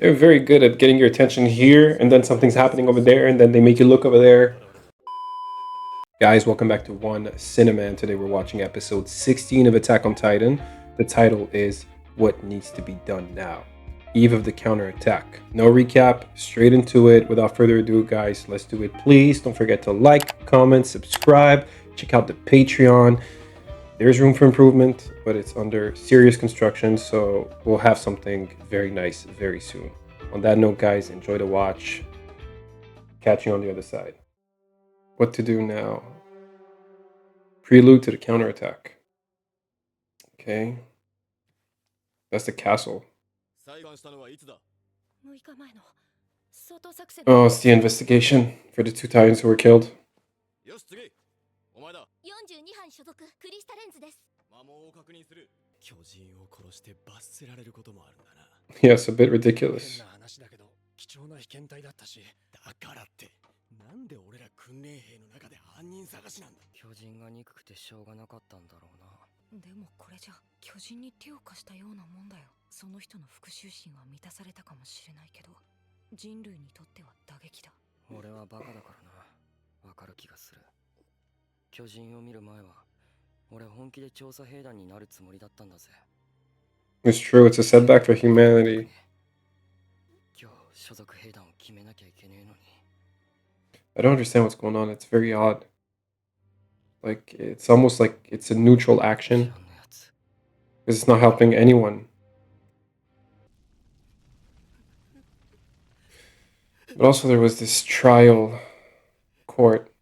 They're very good at getting your attention here, and then something's happening over there, and then they make you look over there. Guys, welcome back to S1E16. Today we're watching episode 16 of Attack on Titan. The title is What Needs to Be Done Now? Eve of the Counterattack. No recap, straight into it. Without further ado, guys, let's do it. Please don't forget to like, comment, subscribe, check out the Patreon. There's room for improvement, but it's under serious construction, so we'll have something very nice very soon. On that note, guys, enjoy the watch. Catch you on the other side. What to do now? Prelude to the counterattack. Okay. That's the castle. Oh, it's the investigation for the two Titans who were killed. Yes, a bit ridiculous. なんで俺ら訓練兵の中で犯人探しなんだ。巨人が憎くてしょうがなかったんだろうな。でもこれじゃ巨人に手を貸したようなもんだよ。その人の復讐心は満たされたかもしれないけど、人類にとっては打撃だ。俺はバカだからな。わかる気がする。巨人を見る前は、俺本気で調査兵団になるつもりだったんだぜ。It's true, it's a setback for humanity. 今日所属兵団を決めなきゃいけねえのに。I don't understand what's going on. It's very odd. Like, it's almost like it's a neutral action. Because it's not helping anyone. But also there was this trial court.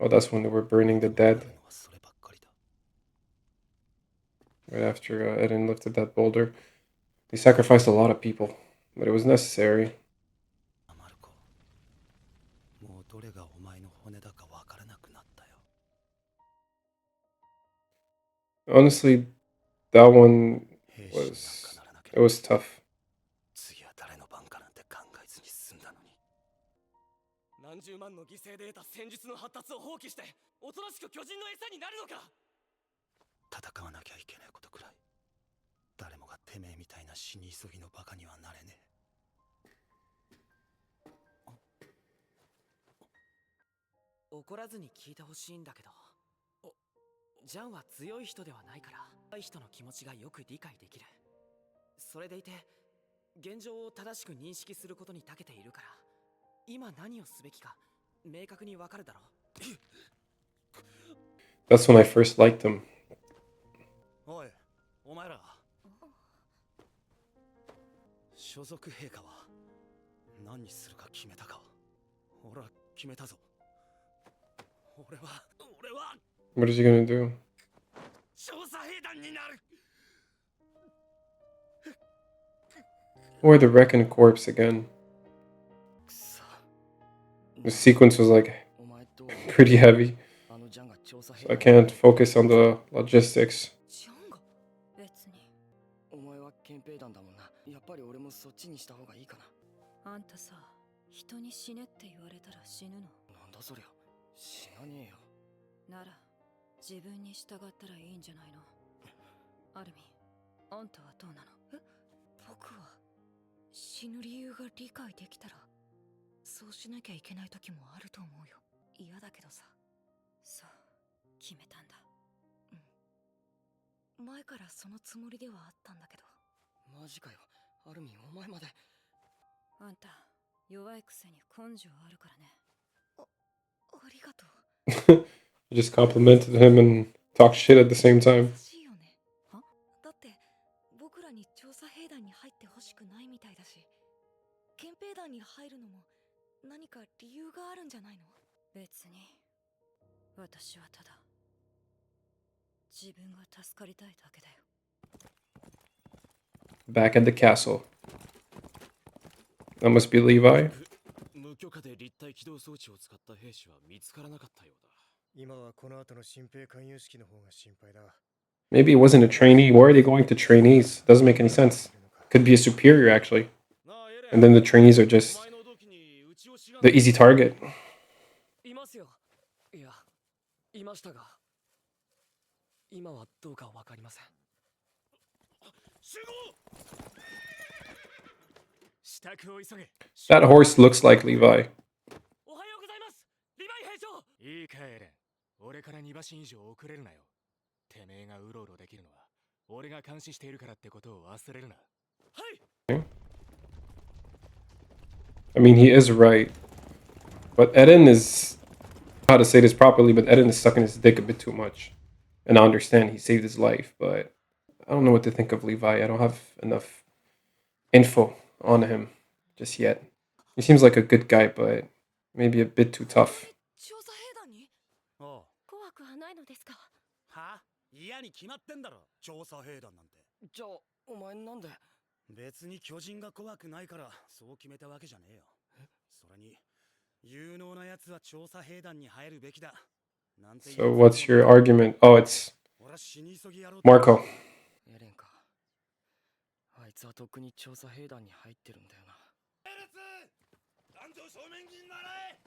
Oh, that's when they were burning the dead. Right after Eren lifted that boulder. They sacrificed a lot of people, but it was necessary. Honestly, that one was tough. 何十万の犠牲で得た戦術の発達を放棄しておとなしく巨人の餌になるのか。戦わなきゃいけないことくらい誰もがてめえみたいな死に急ぎのバカにはなれねえ。怒らずに聞いてほしいんだけど、ジャンは強い人ではないから弱い人の気持ちがよく理解できる。それでいて現状を正しく認識することに長けているから、今何をすべきか明確にわかるだろう。That's when I first liked him. おい、お前ら所属兵かは何にするか決めたか。俺は決めたぞ。俺は What is he gonna do? 調査兵団になる。 Or the Reckon Corpse again. The sequence was like pretty heavy, so I can't focus on the logistics. お前は憲兵団だもんな。やっぱり俺もそっちにした方がいいかな。あんたさ、人に死ねって言われたら死ぬの。なんだそりゃ、死なねえよ。なら自分に従ったらいいんじゃないの。アルミ、あんたはどうなの。僕は死ぬ理由が理解できたらそうしなきゃいけない時もあると思うよ。嫌だけどさ。そう決めたんだ。前からそのつもりではあったんだけど。マジかよ、アルミン、お前まで。あんた弱いくせに根性あるからね。ありがとう。I just complimented him and talked shit at the same time. だって僕らに調査兵団に入ってほしくないみたいだし、憲兵団に入るのも何か理由があるんじゃないの。別に私はただ自分が助かりたいだけだよ。 Back at the castle. That must be Levi. 無許可で立体起動装置を使った兵士は見つからなかったようだ。今はこの後の新兵勧誘式の方が心配だ。 Maybe it wasn't a trainee. Why are they going to trainees? Doesn't make any sense. Could be a superior, actually. And then the trainees are just the easy target. いますよ。いや、いましたが、今はどうかわかりません。集合。支度を急げ。 That horse looks like Levi. おはようございます、リヴァイ兵長。いいかエレン、俺から2馬身以上遅れるなよ。てめえがうろうろできるのは俺が監視しているからってことを忘れるな。はい。 I mean, he is right. But Eden is, how to say this properly, but Eden is sucking his dick a bit too much. And I understand he saved his life, but I don't know what to think of Levi. I don't have enough info on him just yet. He seems like a good guy, but maybe a bit too tough. 調査兵団におう。怖くはないのですか？は？嫌に決まってんだろ、調査兵団なんて。じゃあお前なんで。別に巨人が怖くないからそう決めたわけじゃねえよ。それに有能な奴は調査兵団に入るべきだ。なんて So what's your argument? Oh, it's 俺は死に急ぎやろう。 Marco. エレンか。あいつはとっくに調査兵団に入ってるんだよな。団長正面になれ。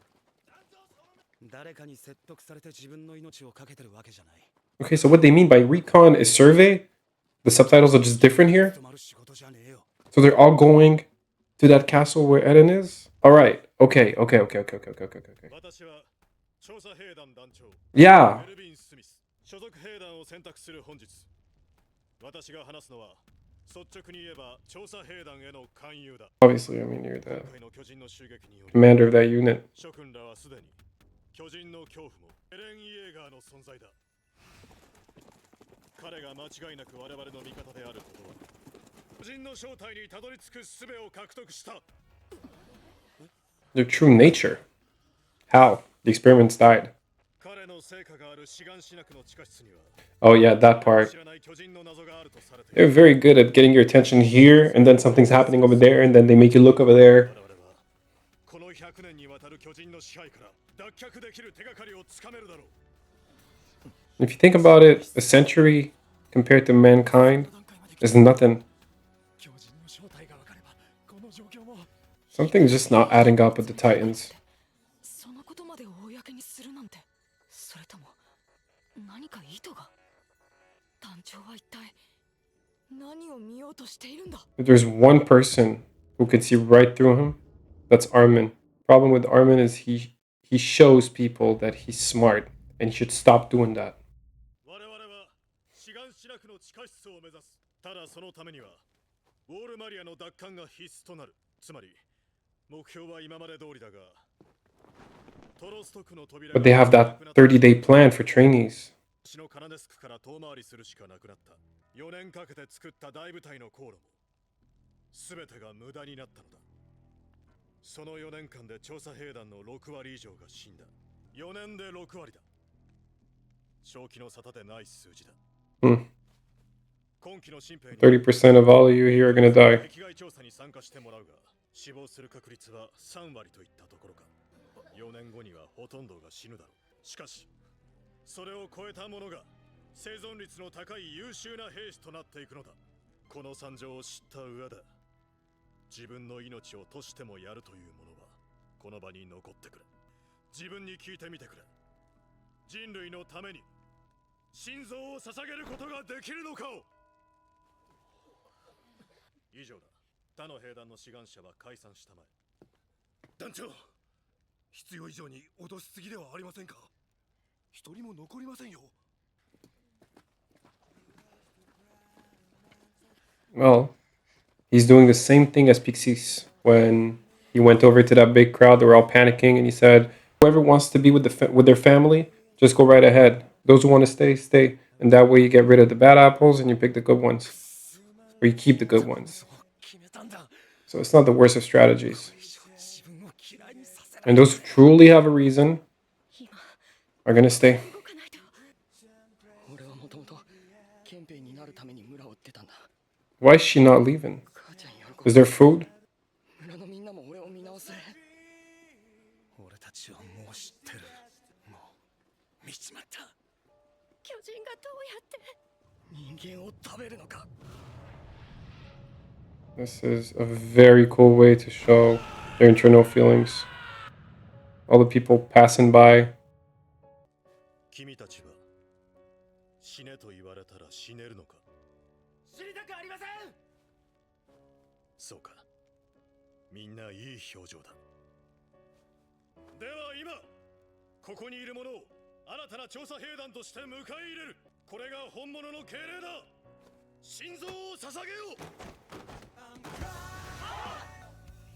誰かに説得されて自分の命をかけてるわけじゃない。 Okay, so what they mean by recon is survey? The subtitles are just different here? 務まる仕事じゃねえよ。 So they're all going to that castle where Eden is? Alright, okay. 私は調査兵団団長 Yeah. メルビン・スミス所属兵団を選択する本日、私が話すのは率直に言えば調査兵団への勧誘だ。 Obviously, I mean, you're the 今回の巨人の襲撃により commander of that unit. 諸君らはすでに巨人の恐怖もエレン・イエーガーの存在だ。彼が間違いなく我々の味方であることは巨人の正体にたどり着く術を獲得した。 Their true nature. How? The experiments died. 彼の成果がある志願しなくの地下室には Oh, yeah, that part. 知らない巨人の謎があるとされてい They're る。 very good at getting your attention here, and then something's happening over there, and then they make you look over there. 我々はこの100年にわたる巨人の支配から脱却できる手がかりをつかめるだろう。 If you think about it, a century compared to mankind is nothing. 巨人の正体がわかればこの状況も。 Something's just not adding up with the Titans. そのことまで公にするなんて。それとも何か意図が？団長は一体何を見ようとしているんだ？ If there's one person who could see right through him, that's Armin. Problem with Armin is he shows people that he's smart, and he should stop doing that. 我々は志願しなくの地下室を目指す。ただそのためにはウォールマリアの奪還が必須となる。つまり目標は今まで通りだが、トロスト区の扉 But they have that 30-day plan for trainees. 私のカナデスクから遠回りするしかなくなった。4年かけて作った大部隊の航路も全てが無駄になったのだ。その4年間で調査兵団の6割以上が死んだ。4年で6割だ。正気の沙汰でない数字だ。 Hmm. 今期の新兵に 30% of all of you here are gonna die. 壁外調査に参加してもらうが、死亡する確率は3割といったところか。4年後にはほとんどが死ぬだろう。しかし、それを超えた者が生存率の高い優秀な兵士となっていくのだ。この惨状を知った上で、自分の命を賭してもやるという者は、この場に残ってくれ。自分に聞いてみてくれ。人類のために、心臓を捧げることができるのかを。以上だ。他の兵団の志願者は解散したまえ。団長、必要以上に脅しすぎではありませんか。一人も残りませんよ。 Well, he's doing the same thing as Pixis when he went over to that big crowd. They were all panicking, and he said, "Whoever wants to be with with their family, just go right ahead. Those who want to stay, stay. And that way, you get rid of the bad apples and you pick the good ones, or you keep the good ones." So it's not the worst of strategies. And those who truly have a reason are gonna stay. 動かないと。俺はもともと憲兵になるために村を売ってたんだ。 Why is she not leaving? 母ちゃん喜 Is there food? 村のみんなも俺を見直せ。俺たちはもう知ってる。もう見ちまった。巨人がどうやって？人間を食べるのか。 This is a very cool way to show their internal feelings. All the people passing by. 君たちは死ねと言われたら死ねるのか。死にたくありません。そうか。みんないい表情だ。では今ここにいる者を新たな調査兵団として迎え入れる。これが本物の敬礼だ。心臓を捧げよう。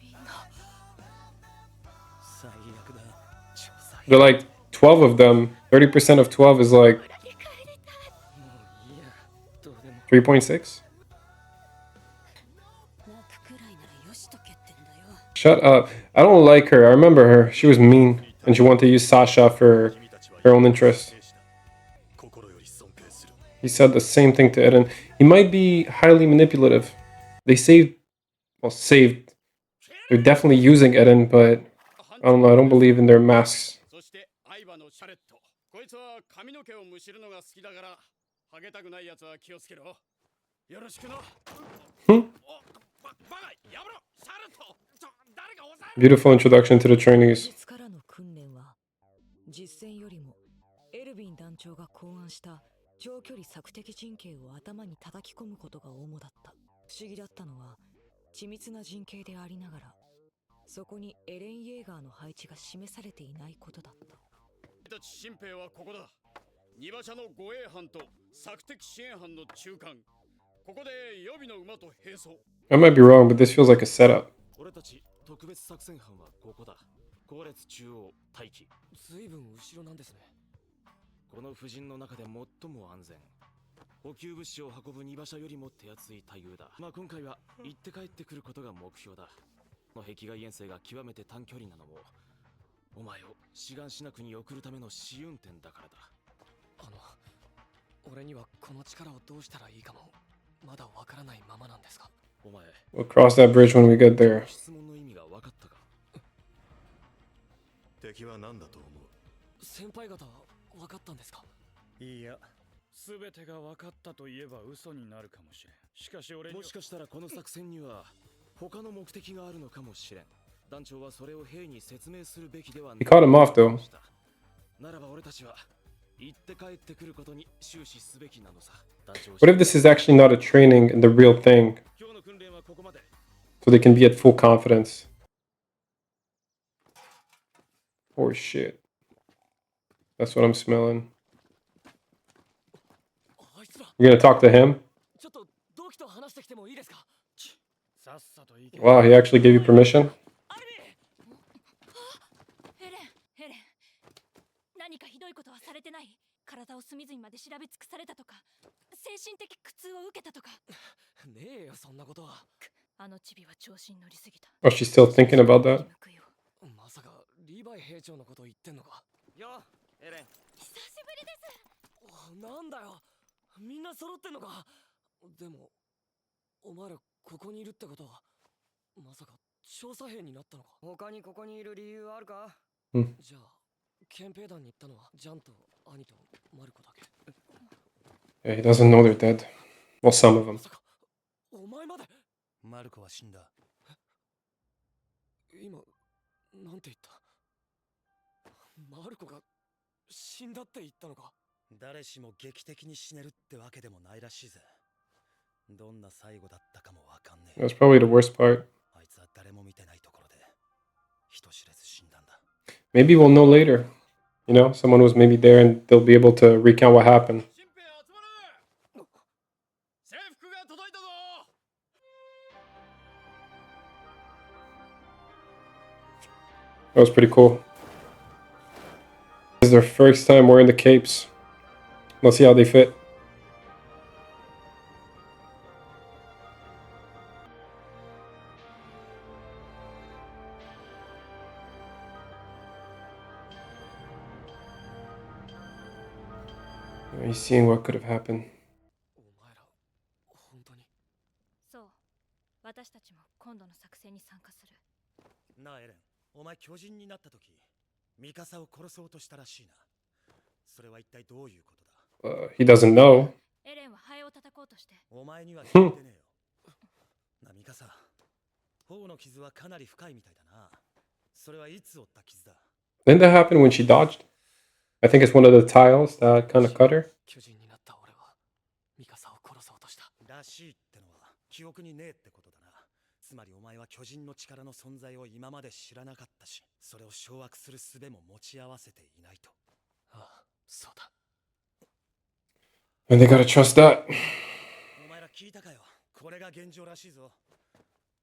みんな最悪だ。調査 They're like 12 of them. 30% of 12 is like もういいや。どうでも 3.6. 泣くくらいならよしとけってんだよ。 Shut up. I don't like her. I remember her. She was mean. And she wanted to use Sasha for her own interest. 心より尊敬する。 He said the same thing to Eren. He might be highly manipulative. They saved. They're definitely using Eren, but I don't know. I don't believe in their masks. そして相葉のシャレット。こいつは髪の毛をむしるのが好きだから、ハゲたくないやつは気をつけろ。よろしくな。バカやめろ。シャレット。誰か抑えろ。 Beautiful introduction to the trainees. 実からの訓練は実践よりもエルヴィン団長が考案した長距離索敵陣形を頭に叩き込むことが主だった。不思議だったのは緻密な陣形でありながらそこにエレン・イェーガーの配置が示されていないことだった。たち新兵はここだ。二馬車の護衛班と索敵支援班の中間。ここで予備の馬と並走。 I might be wrong, but this feels like a setup. 俺たち特別作戦班はここだ。後列中央待機。ずいぶん後ろなんですね。この布陣の中で最も安全。補給物資を運ぶ二馬車よりも手厚い待遇だ。まあ今回は行って帰ってくることが目標だ。の壁外遠征が極めて短距離なのもお前を志願しなくに送るための試運転だからだ。俺にはこの力をどうしたらいいかもまだわからないままなんですが。お前 We'll cross that bridge when we get there. 質問の意味が分かったか。敵は何だと思う。先輩方は分かったんですか。いや、すべてが分かったと言えば嘘になるかもしれん。しかし俺にはもしかしたらこの作戦には他の目的があるのかもしれん。団長はそれを兵に説明するべきではない。 He caught him off though. ならば俺たちは行って帰ってくることに終始すべきなのさ。団長 What if this is actually not a training and the real thing? 今日の訓練はここまで。 So they can be at full confidence. Oh shit. That's what I'm smelling. あいつら You're gonna talk to him? ちょっと同期と話してきてもいいですか。さっさと行け。 Wow, he actually gave you permission? アルミエレン、エレン、何かひどいことはされてない？体を隅々まで調べ尽くされたとか、精神的苦痛を受けたとか。ねえよそんなことは。あのチビは調子に乗りすぎた。 Oh, she's still thinking about that? 向くよ。まさかリヴァイ兵長のこと言ってんのか。よ、エレン。久しぶりです。なんだよみんな揃ってんのか。でもお前らここにいるってことはまさか調査兵になったのか。他にここにいる理由あるか。じゃあ憲兵団に行ったのはジャンと兄とマルコだけ。 Yeah, he doesn't know they're dead. Well, some of them. まさかお前まで。マルコは死んだ。今なんて言った。マルコが死んだって言ったのか。誰しも劇的に死ねるってわけでもないらしいぜ。どんな最後だったかもわかんねえ。 That's probably the worst part. あいつは誰も見てないところで人知れず死んだんだ。 Maybe we'll know later. You know, someone who's maybe there and they'll be able to recount what happened. 新兵集まる。制服が届いたぞ。 That was pretty cool. This is their first time wearing the capes. Let's see how they fit. He's seeing what could have happened. お前ら本当に。そう、私たちも今度の作戦に参加する。なあエレン、お前巨人になった時、ミカサを殺そうとしたらしいな。それは一体どういうことだ。 He doesn't know. エレンはハエを叩こうとして。お前には聞いてねえよ。なあミカサ、頬の傷はかなり深いみたいだな。それはいつ負った傷だ。 Didn't that happen when she dodged? I think it's one of the tiles that kind of cut her. 巨人になった俺はミカサを殺そうとした。らしいってのは記憶にねえってことだな。つまりお前は巨人の力の存在を今まで知らなかったし、それを掌握する術も持ち合わせていないと。ああ、そうだ。And they gotta trust that. お前ら聞いたかよ。これが現状らしいぞ。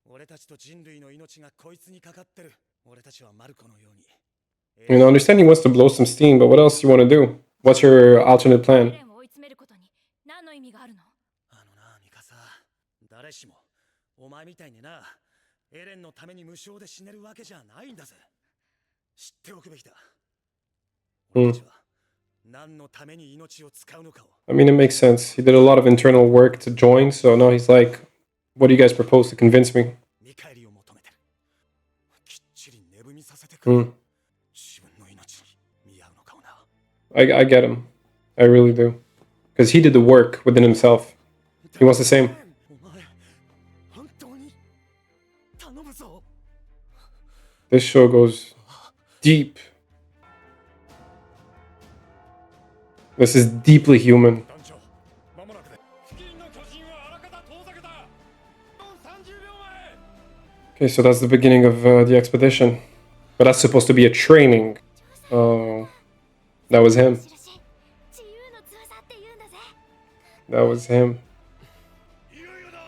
俺たちと人類の命がこいつにかかってる。俺たちはマルコのように。You know, I understand he wants to blow some steam, but what else do you want to do? What's your alternate エ plan? レンを追い詰めることに何の意味があるの？あのな、ミカサ。誰しも、お前みたいにな、エレンのために無償で死ねるわけじゃないんだぜ。知っておくべきだ。俺たちは何のために命を使うのかを。I mean, it makes sense. He did a lot of internal work to join, so now he's like, what do you guys propose to convince me? 見返りを求めてる。きっちり値踏みさせてくれ。 Hmm. 自分の命に見合うのかをな。 I get him. I really do. Because he did the work within himself. He wants the same. お前、本当に頼むぞ。 This show goes deep. This is deeply human. 団長間もなくで付近の巨人はあらかた遠ざけた。30秒前。 Okay, so that's the beginning of the expedition. But that's supposed to be a training. Oh, that was him. 自由の翼って言うんだぜ。 That was him. いよいよだ。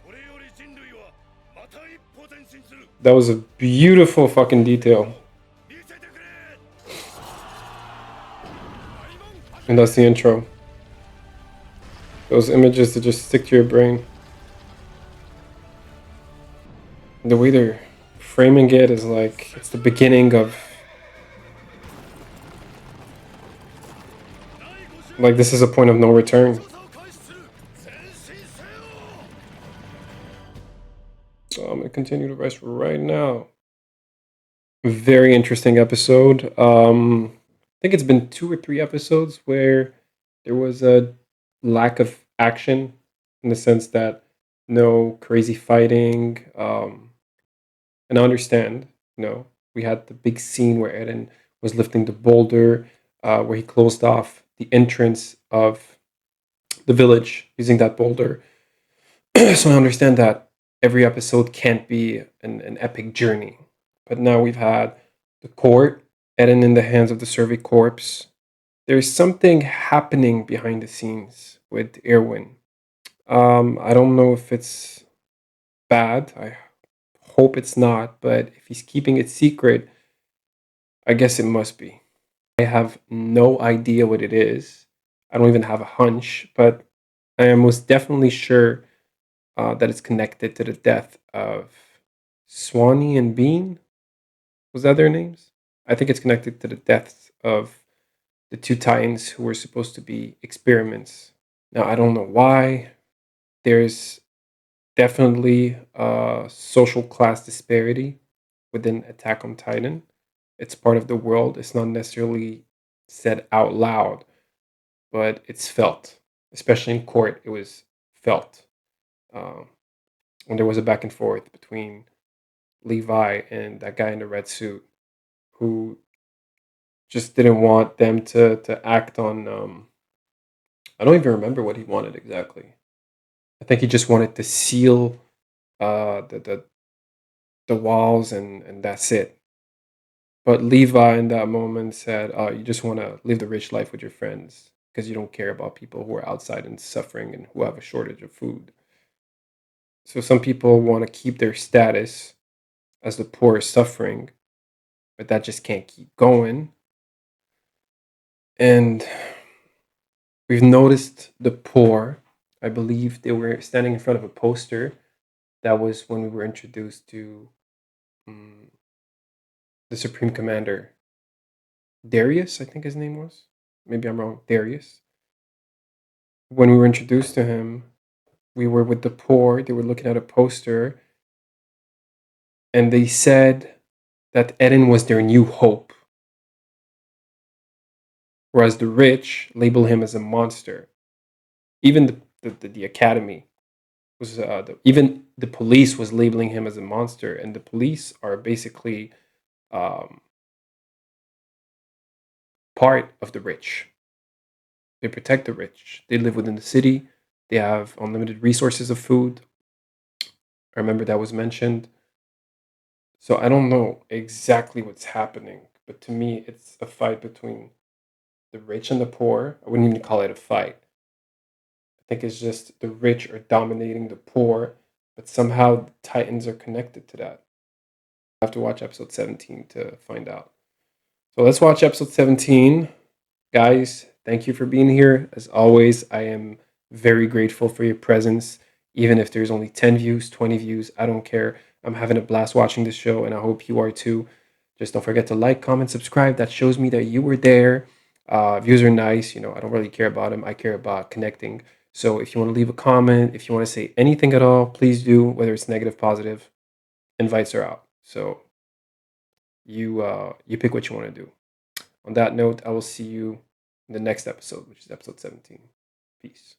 これより人類はまた一歩前進する。 That was a beautiful fucking detail. 見せてくれ。 And that's the intro. Those images that just stick to your brain. The way they're framing it is like it's the beginning of, like, this is a point of no return. 調査を開始する。前進せよ。 So I'm gonna continue to rest right now. Very interesting episode. I think it's been 2 or 3 episodes where there was a lack of action in the sense that no crazy fighting. And I understand, we had the big scene where Eren was lifting the boulder, where he closed off the entrance of the village using that boulder. So I understand that every episode can't be an epic journey. But now we've had the court, Eren in the hands of the Survey Corps. There's something happening behind the scenes with Erwin. I don't know if it's bad. I hope it's not. But if he's keeping it secret, I guess it must be. I have no idea what it is. I don't even have a hunch. But I am most definitely sure that it's connected to the death of S1E and Bean. Was that their names? I think it's connected to the deaths of the 2 Titans who were supposed to be experiments. Now, I don't know why. There's definitely a social class disparity within Attack on Titan. It's part of the world. It's not necessarily said out loud, but it's felt. Especially in court, it was felt. When there was a back and forth between Levi and that guy in the red suit who just didn't want them to act on I don't even remember what he wanted exactly. I think he just wanted to seal the walls and that's it. But Levi in that moment said, you just want to live the rich life with your friends because you don't care about people who are outside and suffering and who have a shortage of food. So some people want to keep their status as the poor is suffering, but that just can't keep going. And we've noticed the poor. I believe they were standing in front of a poster. That was when we were introduced to the Supreme Commander, Darius, I think his name was. Maybe I'm wrong. Darius. When we were introduced to him, we were with the poor. They were looking at a poster. And they said that Eren was their new hope. Whereas the rich label him as a monster. Even the academy was, even the police was labeling him as a monster. And the police are basically part of the rich. They protect the rich. They live within the city. They have unlimited resources of food. I remember that was mentioned. So I don't know exactly what's happening, but to me, it's a fight between the rich and the poor. I wouldn't even call it a fight. I think it's just the rich are dominating the poor, but somehow the Titans are connected to that. I have to watch episode 17 to find out. So let's watch episode 17. Guys, thank you for being here. As always, I am very grateful for your presence. Even if there's only 10 views, 20 views, I don't care. I'm having a blast watching this show, and I hope you are too. Just don't forget to like, comment, subscribe. That shows me that you were there. Views are nice. You know, I don't really care about them. I care about connecting. So if you want to leave a comment, if you want to say anything at all, please do, whether it's negative, positive. Invites are out. So you pick what you want to do. On that note, I will see you in the next episode, which is episode 17. Peace.